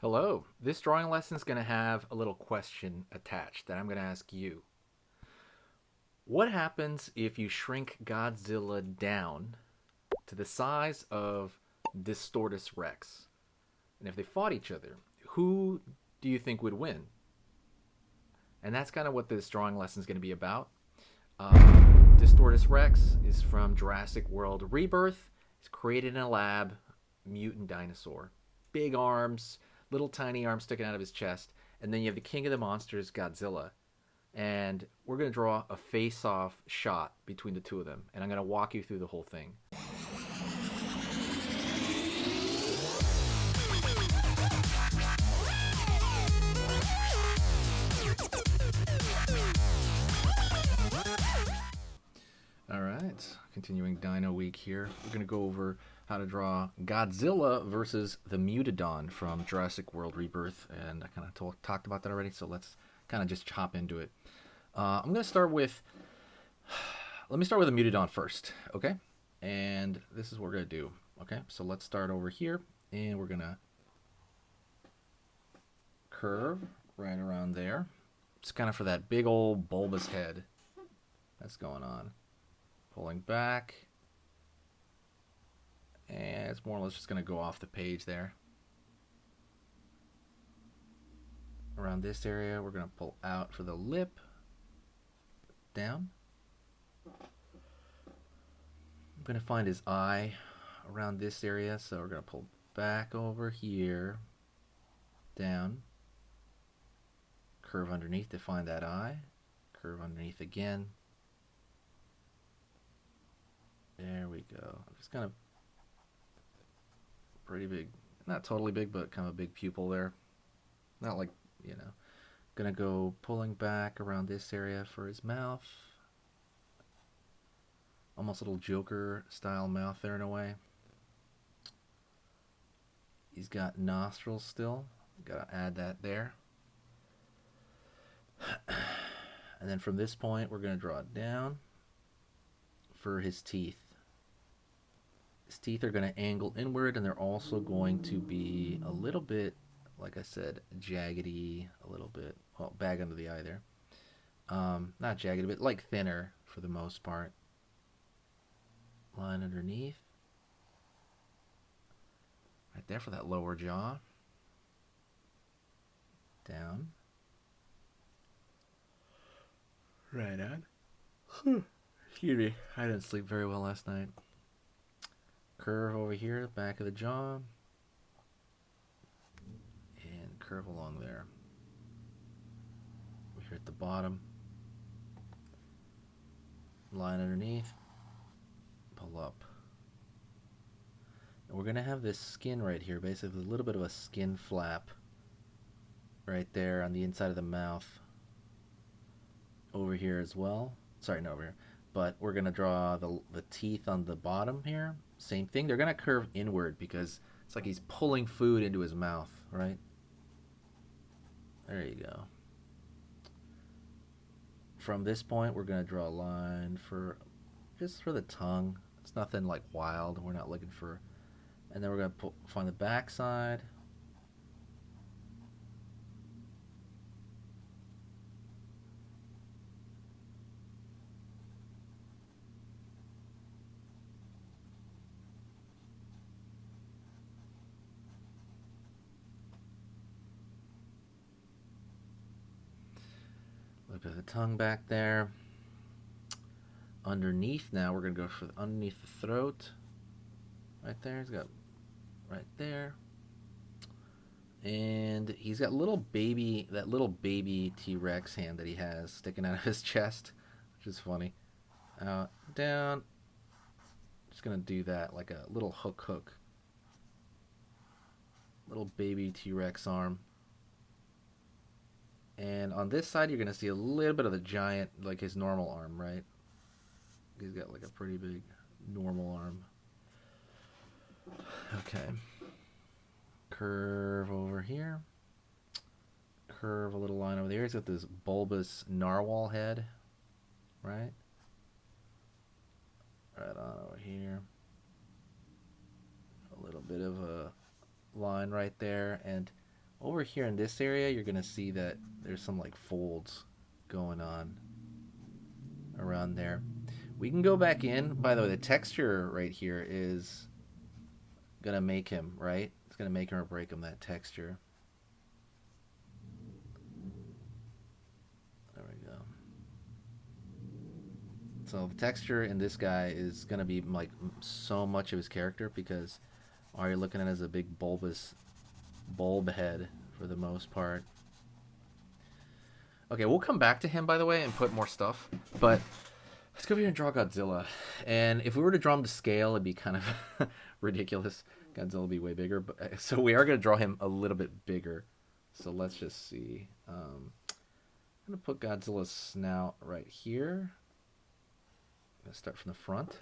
Hello. This drawing lesson is going to have a little question attached that I'm going to ask you. What happens if you shrink Godzilla down to the size of Distortus Rex? And if they fought each other, who do you think would win? And that's kind of what this drawing lesson is going to be about. Distortus Rex is from Jurassic World Rebirth. It's created in a lab, mutant dinosaur. Big arms, little tiny arms sticking out of his chest. And then you have the king of the monsters, Godzilla. And we're going to draw a face-off shot between the two of them. And I'm going to walk you through the whole thing. Alright, continuing Dino Week here. We're going to go over how to draw Godzilla versus the Mutadon from Jurassic World Rebirth. And I kind of talked about that already, so let's kind of just chop into it. I'm going to start with, let me start with the Mutadon first, okay? And this is what we're going to do, okay? So let's start over here, and we're going to curve right around there. It's kind of for that big old bulbous head that's going on. Pulling back, and it's more or less just going to go off the page there. Around this area, we're going to pull out for the lip, down. I'm going to find his eye around this area, so we're going to pull back over here, down, curve underneath to find that eye, curve underneath again. There we go. Just kind of pretty big, not totally big, but kind of a big pupil there. Not like, you know. Gonna go pulling back around this area for his mouth. Almost a little Joker style mouth there in a way. He's got nostrils still. Gotta add that there. And then from this point, we're gonna draw it down for his teeth. His teeth are going to angle inward, and they're also going to be a little bit, like I said, jaggedy, a little bit, well, bag under the eye there. Not jaggedy, but like thinner for the most part. Line underneath. Right there for that lower jaw. Down. Right on. Excuse me, I didn't sleep very well last night. Curve over here, back of the jaw, and curve along there. We're here at the bottom, line underneath, pull up. And we're going to have this skin right here, basically a little bit of a skin flap right there on the inside of the mouth. Over here as well. Sorry, not over here. But we're going to draw the teeth on the bottom here. Same thing. They're going to curve inward because it's like he's pulling food into his mouth, right? There you go. From this point, we're going to draw a line for just for the tongue. It's nothing like wild. We're not looking for... And then we're going to find the back side. Look at the tongue back there. Underneath now, we're going to go for underneath the throat. Right there. He's got right there. And he's got that little baby T-Rex hand that he has sticking out of his chest, which is funny. Out, down. Just going to do that like a little hook. Little baby T-Rex arm. And on this side, you're going to see a little bit of the giant, like his normal arm, right? He's got like a pretty big normal arm. Okay. Curve over here. Curve a little line over there. He's got this bulbous narwhal head, right? Right on over here. A little bit of a line right there. And Over here in this area, you're gonna see that there's some like folds going on around there. We can go back in. By the way, the texture right here is gonna make him, right? It's gonna make him or break him, that texture. There we go. So the texture in this guy is gonna be like so much of his character, because all you're looking at is a big bulbous bulb head for the most part. Okay, we'll come back to him, by the way, and put more stuff. But let's go over here and draw Godzilla. And if we were to draw him to scale, it'd be kind of ridiculous. Godzilla would be way bigger. But, so we are going to draw him a little bit bigger. So let's just see. I'm going to put Godzilla's snout right here. I'm going to start from the front.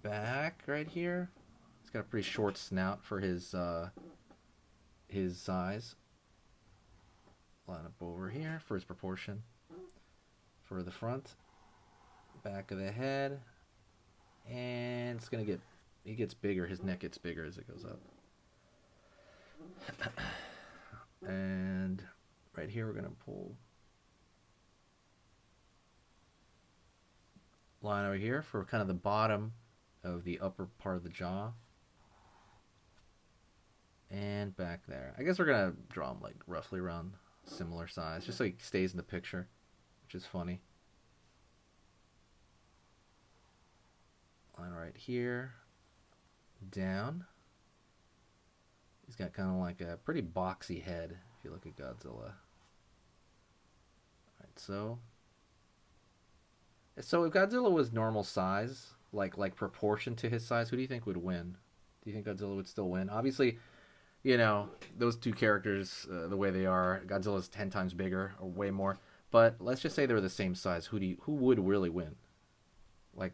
Back right here. He's got a pretty short snout for his size. Line up over here for his proportion. For the front, back of the head, and it's gonna get, he gets bigger. His neck gets bigger as it goes up. And right here we're gonna pull line over here for kind of the bottom of the upper part of the jaw. And back there. I guess we're gonna draw him like roughly around similar size, just so he stays in the picture, which is funny. Line right here, down. He's got kind of like a pretty boxy head if you look at Godzilla. Alright, so if Godzilla was normal size, like proportion to his size, who do you think would win? Do you think Godzilla would still win? Obviously, you know, those two characters, the way they are, Godzilla's 10 times bigger, or way more. But let's just say they were the same size. Who would really win? Like,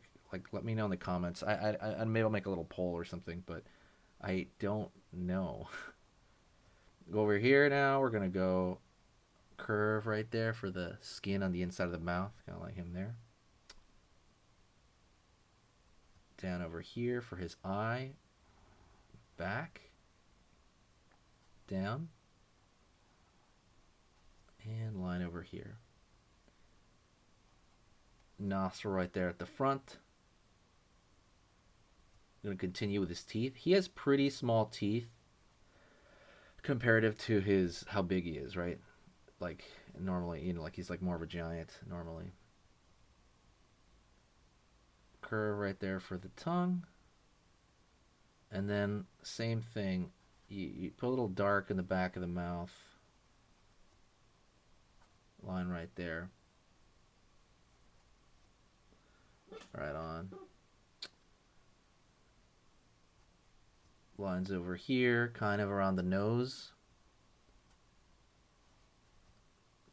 let me know in the comments. I maybe I'll make a little poll or something, but I don't know. Go over here now. We're gonna go curve right there for the skin on the inside of the mouth, kind of like him there. Down over here for his eye. Back. Down. And line over here. Nostril right there at the front. I'm going to continue with his teeth. He has pretty small teeth comparative to his, how big he is, right? Like normally, you know, like he's like more of a giant normally. Curve right there for the tongue. And then same thing. You put a little dark in the back of the mouth. Line right there. Right on. Lines over here, kind of around the nose.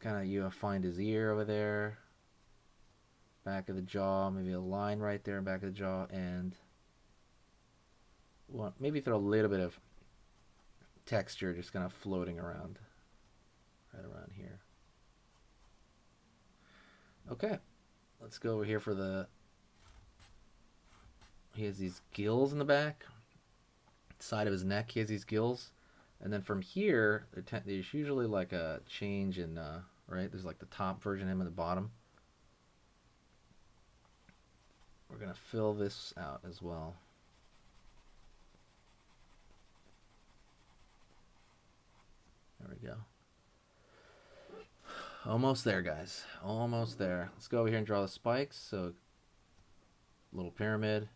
Kind of, you find his ear over there. Back of the jaw, maybe a line right there in back of the jaw, and well, maybe throw a little bit of texture just kind of floating around right around here. Okay, let's go over here for the, he has these gills in the back, side of his neck, he has these gills, and then from here there's usually like a change in right, there's like the top version of him and the bottom. We're gonna fill this out as well. There we go. Almost there, guys. Almost there. Let's go over here and draw the spikes. So, little pyramid.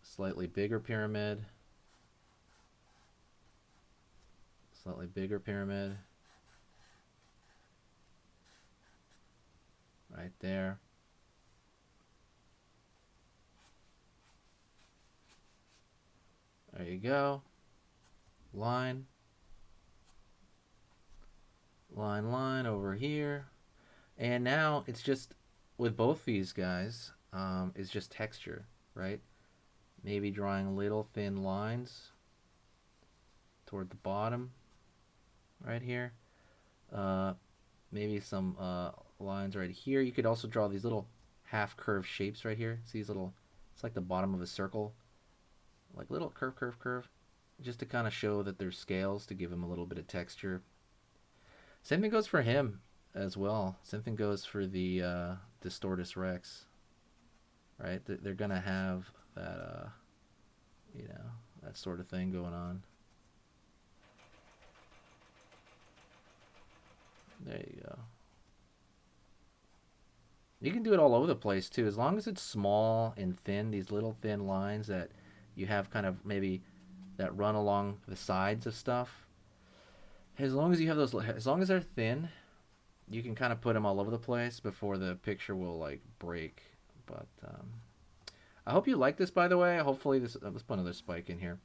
Slightly bigger pyramid. Slightly bigger pyramid. Right there. There you go. Line. Line over here. And now it's just, with both these guys, it's just texture, right? Maybe drawing little thin lines toward the bottom right here. Maybe some lines right here. You could also draw these little half curved shapes right here. See these little, it's like the bottom of a circle. like little curve, just to kind of show that there's scales to give him a little bit of texture. Same thing goes for him as well. Same thing goes for the Distortus Rex, right? They're gonna have that, you know, that sort of thing going on. There you go. You can do it all over the place too, as long as it's small and thin. These little thin lines that you have kind of maybe that run along the sides of stuff. As long as you have those, as long as they're thin, you can kind of put them all over the place before the picture will like break. But I hope you like this, by the way. Hopefully this, let's put another spike in here.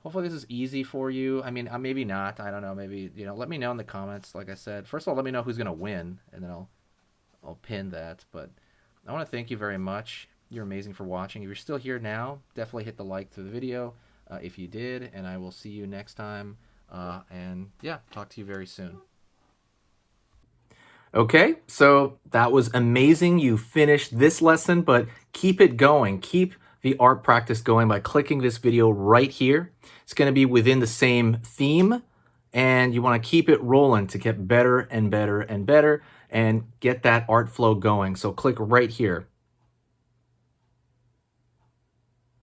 Hopefully this is easy for you. I mean, maybe not. I don't know. Maybe, you know, let me know in the comments. Like I said, first of all, let me know who's gonna win, and then I'll pin that. But I want to thank you very much. You're amazing for watching. If you're still here now, definitely hit the like to the video if you did, and I will see you next time. And yeah, talk to you very soon. Okay, so that was amazing. You finished this lesson, but keep it going. Keep the art practice going by clicking this video right here. It's going to be within the same theme, and you want to keep it rolling to get better and better and better and get that art flow going. So click right here.